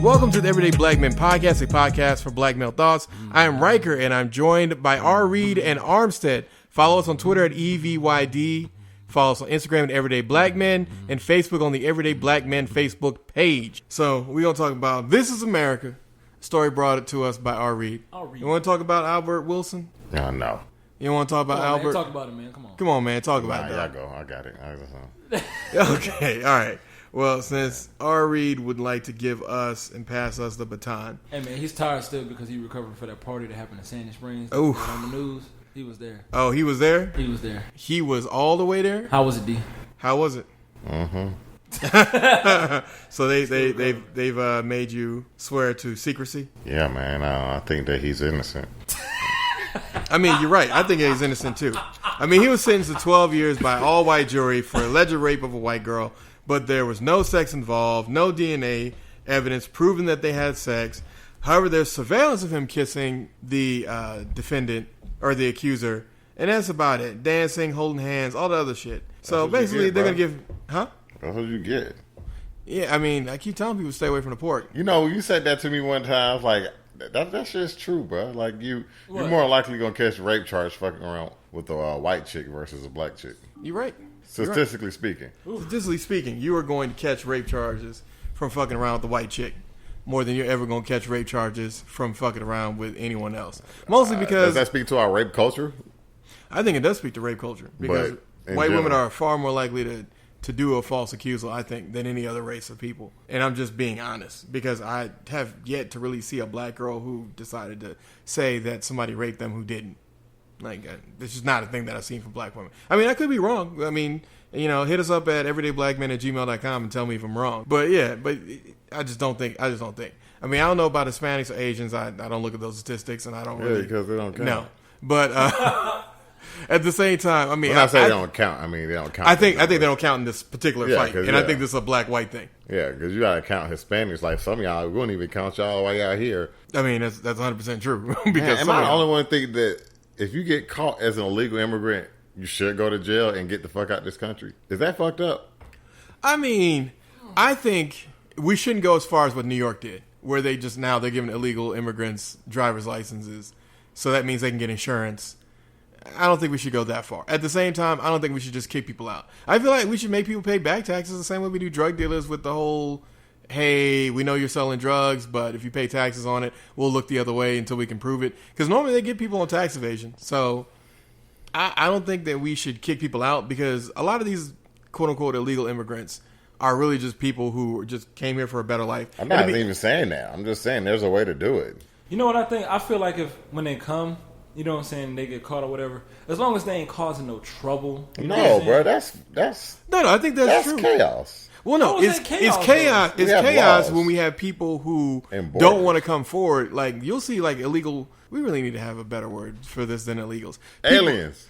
Welcome to the Everyday Black Men Podcast, a podcast for black male thoughts. I am Riker, and I'm joined by R. Reed and Armstead. Follow us on Twitter at EVYD. Follow us on Instagram at Everyday Black Men, and Facebook on the Everyday Black Men Facebook page. So we're going to talk about This Is America. Story brought it to us by R. Reed. You want to talk about Albert Wilson? No. You want to talk about Albert? Man, talk about it, man. Come on. Come on, man. Talk about it. Y'all go. I got it. Okay, all right. Well, since R. Reed would like to give us and pass us the baton. Hey, man, he's tired still because he recovered for that party that happened in Sandy Springs. Oh. On the news. He was there. Oh, he was there? He was there. He was all the way there? How was it, D? How was it? Mm-hmm. So they've made you swear to secrecy? Yeah, man. I think that he's innocent. I mean, you're right. I think he's innocent, too. I mean, he was sentenced to 12 years by all-white jury for alleged rape of a white girl, but there was no sex involved, no DNA evidence proving that they had sex. However, there's surveillance of him kissing the defendant or the accuser, and that's about it. Dancing, holding hands, all the other shit. So basically, they're going to give... Huh? That's what you get. Yeah, I mean, I keep telling people to stay away from the pork. You know, you said that to me one time. I was like, that shit's true, bro. Like, you're more likely going to catch a rape charge fucking around with a white chick versus a black chick. You're right. Statistically speaking. Statistically speaking, you are going to catch rape charges from fucking around with the white chick more than you're ever going to catch rape charges from fucking around with anyone else. Mostly because... Does that speak to our rape culture? I think it does speak to rape culture. Because white women are far more likely to do a false accusal, I think, than any other race of people. And I'm just being honest. Because I have yet to really see a black girl who decided to say that somebody raped them who didn't. Like, this is not a thing that I've seen from black women. I mean, I could be wrong. I mean, you know, hit us up at everydayblackmen@gmail.com and tell me if I'm wrong. But yeah, I just don't think. I mean, I don't know about Hispanics or Asians. I don't look at those statistics, and I don't really. Yeah, because they don't count. No, but at the same time, I mean, when I say they don't count, I mean they don't count. I think they don't count in this particular fight, and I think this is a black-white thing. Yeah, because you gotta count Hispanics. Like some of y'all, we wouldn't even count y'all while y'all here. I mean, that's 100% true. Because am I the only one to think that if you get caught as an illegal immigrant, you should go to jail and get the fuck out of this country? Is that fucked up? I mean, I think we shouldn't go as far as what New York did, where they're giving illegal immigrants driver's licenses, so that means they can get insurance. I don't think we should go that far. At the same time, I don't think we should just kick people out. I feel like we should make people pay back taxes the same way we do drug dealers with the whole, hey, we know you're selling drugs, but if you pay taxes on it, we'll look the other way until we can prove it. Because normally they get people on tax evasion. So I don't think that we should kick people out, because a lot of these quote-unquote illegal immigrants are really just people who just came here for a better life. I'm not even saying that. I'm just saying there's a way to do it. You know what I think? I feel like when they come, you know what I'm saying, they get caught or whatever, as long as they ain't causing no trouble. No, bro, that's No, I think that's true. Chaos. Well, no, it's chaos. It's chaos when we have people who don't want to come forward. Like, you'll see, like, illegal. We really need to have a better word for this than illegals. Aliens.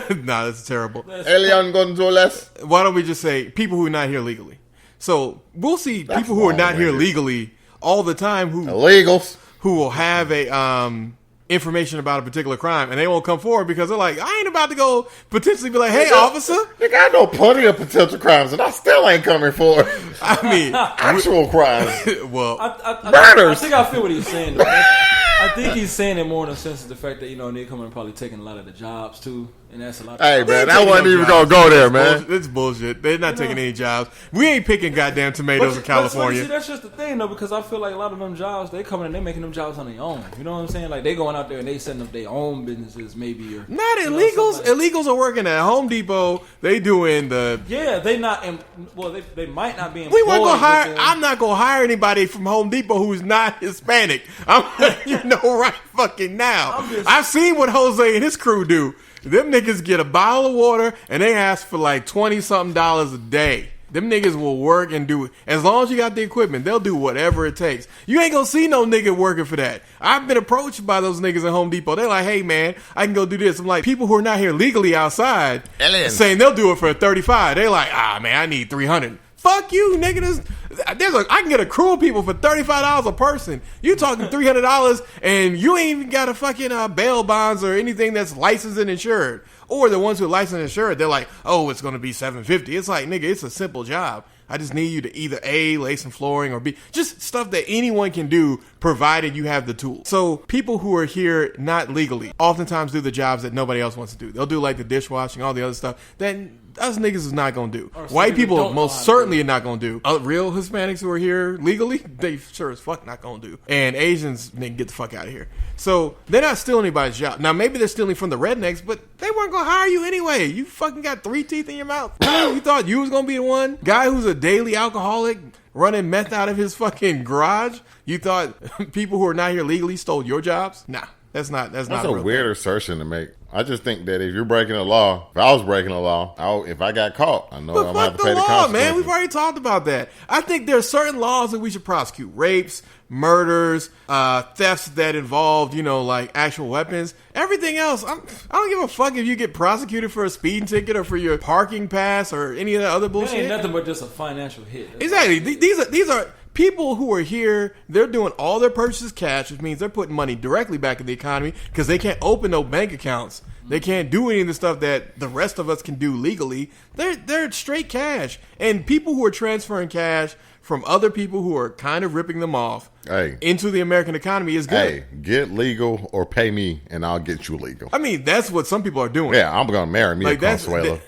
Nah, that's terrible. Alien Gonzales. Why don't we just say people who are not here legally? So we'll see people who are not here legally all the time illegals who will have a information about a particular crime, and they won't come forward because they're like, I ain't about to go potentially be like, hey, officer. Nigga, I know plenty of potential crimes, and I still ain't coming forward. I mean, actual crimes. Well, murders. I think I feel what he's saying. I think he's saying it more in the sense of the fact that, you know, they're coming and probably taking a lot of the jobs too, and that's a lot. Hey, man, I wasn't even gonna go there, man. It's bullshit. They're not taking any jobs. We ain't picking goddamn tomatoes in California. But see, that's just the thing, though, because I feel like a lot of them jobs, they coming and they making them jobs on their own. You know what I'm saying? Like, they going out there and they setting up their own businesses, maybe. Or, not illegals. Illegals are working at Home Depot. They doing the. Yeah, they not. They might not be employed. We weren't gonna hire. I'm not gonna hire anybody from Home Depot who's not Hispanic. You know, right fucking now. I've seen what Jose and his crew do. Them niggas get a bottle of water and they ask for like $20-something a day. Them niggas will work and do it. As long as you got the equipment, they'll do whatever it takes. You ain't gonna see no nigga working for that. I've been approached by those niggas at Home Depot. They're like, hey man, I can go do this. I'm like, people who are not here legally outside saying they'll do it for $35. They're like, man, I need $300. Fuck you, nigga. I can get a crew of people for $35 a person. You talking $300 and you ain't even got a fucking bail bonds or anything that's licensed and insured. Or the ones who are licensed and insured, they're like, oh, it's going to be $750. It's like, nigga, it's a simple job. I just need you to either A, lay some flooring, or B, just stuff that anyone can do provided you have the tools. So people who are here not legally oftentimes do the jobs that nobody else wants to do. They'll do like the dishwashing, all the other stuff that us niggas is not going to do. White people most certainly are not going to do. Real Hispanics who are here legally, they sure as fuck not going to do. And Asians, nigga, get the fuck out of here. So they're not stealing anybody's job. Now maybe they're stealing from the rednecks, but they weren't going to hire you anyway. You fucking got 3 teeth in your mouth. You thought you was going to be the one guy who's a daily alcoholic running meth out of his fucking garage? You thought people who are not here legally stole your jobs? Nah. That's not a weird assertion to make. I just think that if you're breaking the law, if I was breaking the law, if I got caught, I know I'm going to have to pay the consequences. Man, we've already talked about that. I think there are certain laws that we should prosecute. Rapes, murders, thefts that involve, like actual weapons. Everything else, I don't give a fuck if you get prosecuted for a speeding ticket or for your parking pass or any of that other bullshit. It ain't nothing but just a financial hit. Exactly. These are people who are here, they're doing all their purchases cash, which means they're putting money directly back in the economy because they can't open no bank accounts. They can't do any of the stuff that the rest of us can do legally. They're straight cash. And people who are transferring cash from other people who are kind of ripping them off into the American economy is good. Hey, get legal or pay me and I'll get you legal. I mean, that's what some people are doing. Yeah, I'm going to marry me a Consuelo.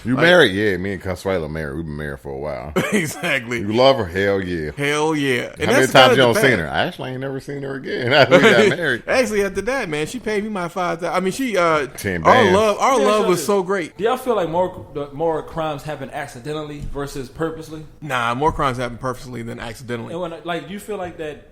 You married? Yeah, me and Consuelo married. We've been married for a while. Exactly. You love her? Hell yeah. Hell yeah. And how many times you don't seen her? I actually ain't never seen her again. After we got married. Actually, after that, man, she paid me my $5,000. I mean, she 10 bands. Our love was so great. Do y'all feel like more crimes happen accidentally versus purposely? Nah, more crimes happen purposely than accidentally. And do you feel like that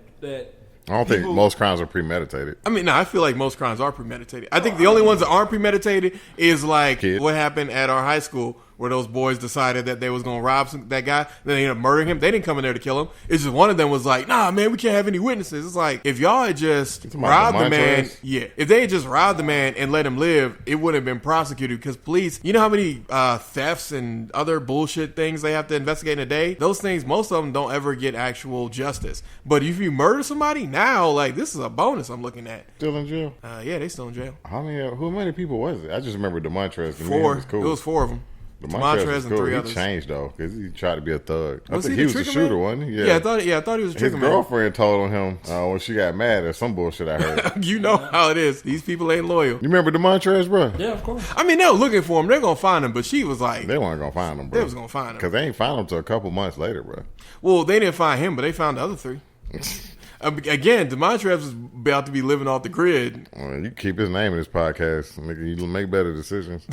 I don't think most crimes are premeditated. I mean, no, I feel like most crimes are premeditated. I think the only ones that aren't premeditated is like what happened at our high school where those boys decided that they was going to rob that guy. Then they ended up murdering him. They didn't come in there to kill him. It's just one of them was like, nah, man, we can't have any witnesses. It's like, if y'all had just robbed the man, if they had just robbed the man and let him live, it wouldn't have been prosecuted because police, you know how many thefts and other bullshit things they have to investigate in a day? Those things, most of them don't ever get actual justice. But if you murder somebody, now, like, this is a bonus I'm looking at. Still in jail? Yeah, they still in jail. How many people was it? I just remember DeMontrez. 4. It was 4 of them. DeMontrez and 3 others. He changed though because he tried to be a thug. I think he was a shooter, wasn't he? Yeah, I thought he was a trigger man. His girlfriend told on him when she got mad at some bullshit I heard. You know how it is. These people ain't loyal. You remember DeMontrez, bro? Yeah, of course. I mean, they were looking for him. They're gonna find him, but she was like, they weren't gonna find him, bro. They was gonna find him because they ain't find him till a couple months later, bro. Well, they didn't find him, but they found the other 3. Again, DeMontrez is about to be living off the grid. Well, you keep his name in this podcast, nigga. You make better decisions.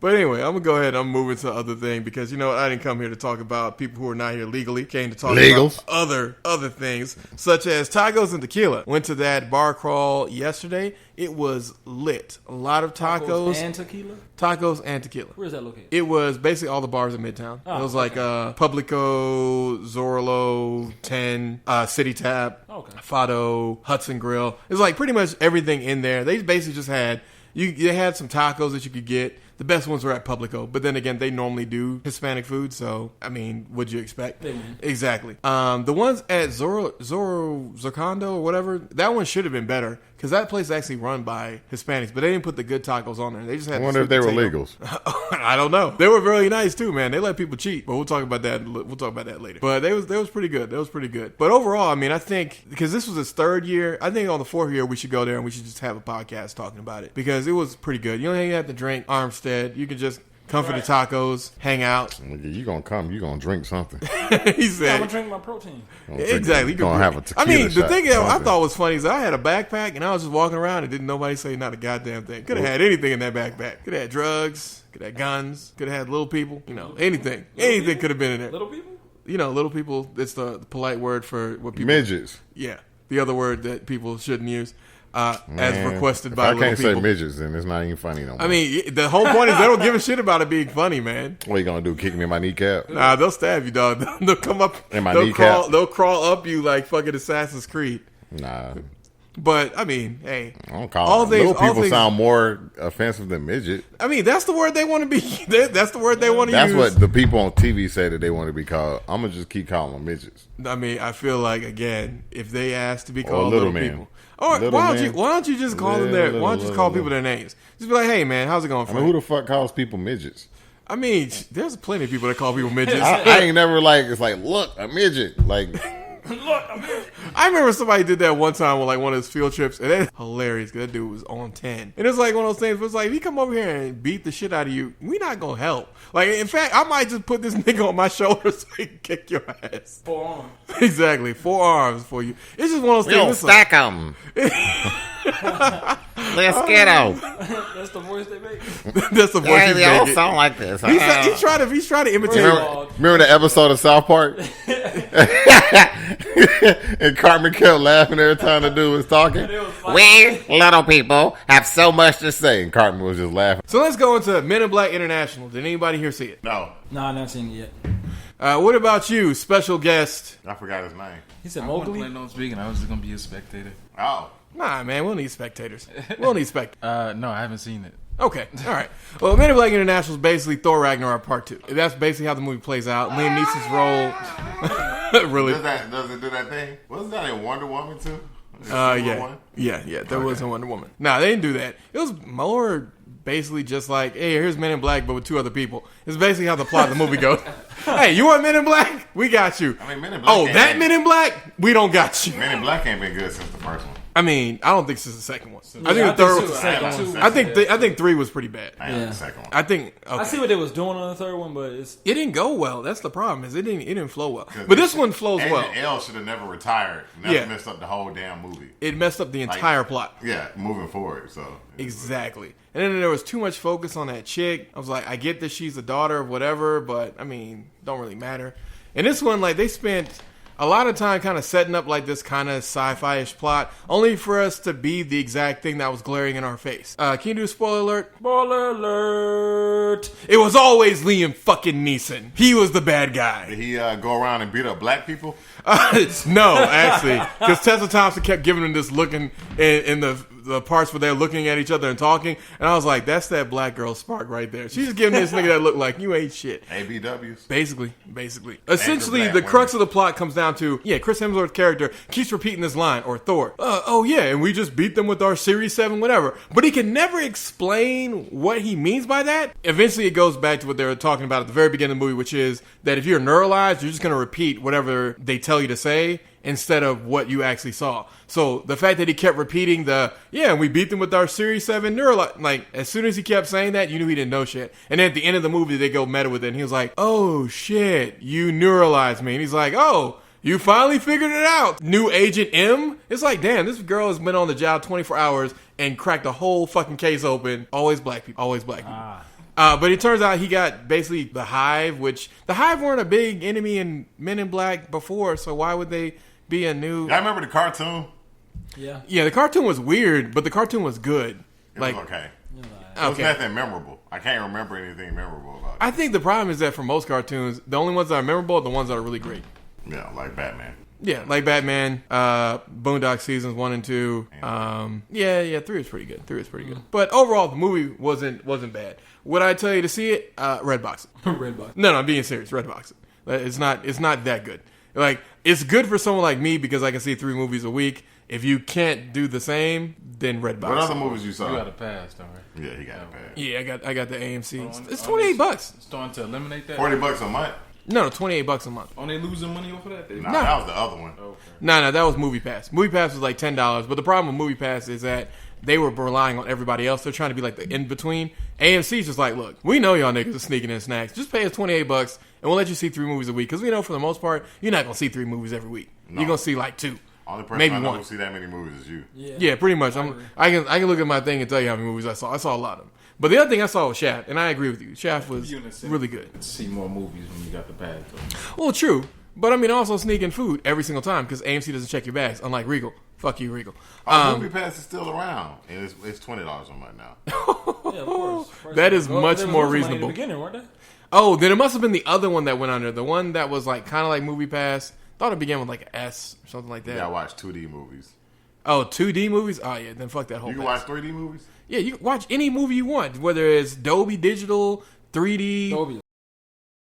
But anyway, I'm gonna go ahead and I'm moving to the other thing because you know what? I didn't come here to talk about people who are not here legally. Came to talk about other things such as tacos and tequila. Went to that bar crawl yesterday. It was lit. A lot of tacos and tequila. Tacos and tequila. Where is that located? It was basically all the bars in Midtown. It was like Publico, Zorlo, 10, City Tap, Fado, Hudson Grill. It was like pretty much everything in there. They basically just had. They had some tacos that you could get. The best ones were at Publico. But then again, they normally do Hispanic food. So, I mean, what'd you expect? Exactly. The ones at Zorcando or whatever, that one should have been better. Because that place is actually run by Hispanics. But they didn't put the good tacos on there. They just had. I wonder if they were legals. I don't know. They were really nice too, man. They let people cheat. But we'll talk about that. We'll talk about that later. But they was pretty good. That was pretty good. But overall, I mean, I think because this was his 3rd year, I think on the 4th year we should go there and we should just have a podcast talking about it because it was pretty good. You don't even have to drink Armstead. You can just come for the tacos, hang out. You gonna come? You gonna drink something? He said, "I'm gonna drink my protein." Exactly. You gonna have a tequila. I mean, the thing that I thought was funny is I had a backpack and I was just walking around and didn't nobody say not a goddamn thing. Could have had anything in that backpack. Could have had drugs. Could have had guns. Could have had little people. You know, anything. Anything could have been in there. Little people. You know, little people. It's the polite word for what people. Midgets. Yeah, the other word that people shouldn't use. As requested by little people. I can't say midgets, then it's not even funny no more. I mean, the whole point is they don't give a shit about it being funny, man. What are you gonna do? Kick me in my kneecap? Nah, they'll stab you, dog. They'll come up in my kneecap. They'll crawl up you like fucking Assassin's Creed. Nah. But I mean, hey, I don't call it. Little people sound more offensive than midget. I mean, that's the word they want to be. That's the word they want to use. That's what the people on TV say that they want to be called. I'm gonna just keep calling them midgets. I mean, I feel like again, if they ask to be called little people, or why don't you just call them their? Why don't you just call people their names? Just be like, hey man, how's it going? I mean, who the fuck calls people midgets? I mean, there's plenty of people that call people midgets. I ain't never it's like, look, a midget, like. I remember somebody did that one time on like one of his field trips, and it's hilarious because that dude was on 10. And it's like one of those things where it's like, if he come over here and beat the shit out of you, we not gonna help. Like, in fact, I might just put this nigga on my shoulder so he can kick your ass. 4 arms. Exactly, 4 arms for you. It's just one of those things. We'll stack them. Let's get out. That's the voice they make. That's the voice they all sound like this. He's trying to imitate. Remember the episode of South Park? And Cartman kept laughing every time the dude was talking. We little people have so much to say, and Cartman was just laughing. So let's go into Men in Black International. Did anybody here see it? No, I've not seen it yet. What about you, special guest? I forgot his name. He said I wasn't Mowgli. planning on speaking. I was just gonna be a spectator. Oh, Nah, man, we'll need spectators. We'll need spectators. No, I haven't seen it. Okay, all right. Well, Men in Black International is basically Thor Ragnarok Part 2. That's basically how the movie plays out. Liam Neeson's role. Really? Does it do that thing? Wasn't that in Wonder Woman too? Yeah. There was a Wonder Woman. Nah, they didn't do that. It was more basically just like, hey, here's Men in Black, but with 2 other people. It's basically how the plot of the movie goes. Hey, you want Men in Black? We got you. I mean, Men in Black. Men in Black? We don't got you. Men in Black ain't been good since the first one. I mean, I don't think this is the second one. I think the third was the second one. I think 3 was pretty bad. The second one. I think I see what they was doing on the third one, but it didn't go well. That's the problem. Is it didn't flow well. But this one flows well. And L should have never retired. That messed up the whole damn movie. It messed up the entire plot. Yeah, moving forward. So exactly. And then there was too much focus on that chick. I was like, I get that she's a daughter of whatever, but I mean, don't really matter. And this one, like, they spent a lot of time kind of setting up like this kind of sci-fi-ish plot, only for us to be the exact thing that was glaring in our face. Can you do a spoiler alert? Spoiler alert! It was always Liam fucking Neeson. He was the bad guy. Did he go around and beat up black people? No, actually, because Tessa Thompson kept giving him this looking in the parts where they're looking at each other and talking, and I was like, that's that black girl spark right there. She's giving this nigga that look like you ain't shit. ABWs. Basically. Essentially, the crux of the plot comes down to, Chris Hemsworth's character keeps repeating this line, or Thor, and we just beat them with our Series 7, whatever. But he can never explain what he means by that. Eventually, it goes back to what they were talking about at the very beginning of the movie, which is that if you're neuralized, you're just going to repeat whatever they tell you to say instead of what you actually saw. So the fact that he kept repeating we beat them with our Series 7 neuralized, like, as soon as he kept saying that, you knew he didn't know shit. And then at the end of the movie, they go meta with it, and he was like, oh shit, you neuralized me. And he's like, oh, you finally figured it out. New Agent M? It's like, damn, this girl has been on the job 24 hours and cracked the whole fucking case open. Always black people. But it turns out he got basically the Hive, which the Hive weren't a big enemy in Men in Black before, so why would they be a new... I remember the cartoon. Yeah. Yeah, the cartoon was weird, but the cartoon was good. It was okay. It was nothing memorable. I can't remember anything memorable about it. I think the problem is that for most cartoons, the only ones that are memorable are the ones that are really great. Yeah, like Batman. Yeah, like Batman, Boondock Seasons 1 and 2. 3 was pretty good. But overall, the movie wasn't bad. Would I tell you to see it? Redbox it. Redbox. No, I'm being serious. Redbox it. It's not that good. Like, it's good for someone like me because I can see 3 movies a week. If you can't do the same, then Redbox. What other movies you saw? You got a pass, don't you? Yeah, he got a pass. Yeah, I got the AMC. It's $28. Starting to eliminate that. $40 a month. No, $28 a month. Are they losing money off of that? Nah, that was the other one. Okay. No, that was Movie Pass. Movie Pass was like $10, but the problem with Movie Pass is that they were relying on everybody else. They're trying to be like the in-between. AMC's just like, look, we know y'all niggas are sneaking in snacks. Just pay us $28 and we'll let you see 3 movies a week. Because we know for the most part, you're not going to see 3 movies every week. No. You're going to see like 2. Only person maybe I know one. who see that many movies is you. Yeah, pretty much. I can look at my thing and tell you how many movies I saw. I saw a lot of them. But the other thing I saw was Shaft, and I agree with you. Shaft was really good. See more movies when you got the pass. Well, true. But I mean, also sneak in food every single time because AMC doesn't check your bags, unlike Regal. Fuck you, Regal. Movie Pass is still around, and it's $20 a month now. Yeah, of course. That is much more reasonable. In the beginning, weren't they? Oh, then it must have been the other one that went under. The one that was like kind of like Movie Pass. Thought it began with like an S or something like that. Yeah, I watch 2D movies. Oh, 2D movies? Oh yeah, then fuck that whole. You can pass. watch 3D movies. Yeah, you can watch any movie you want, whether it's Dolby Digital, 3D. Dolby.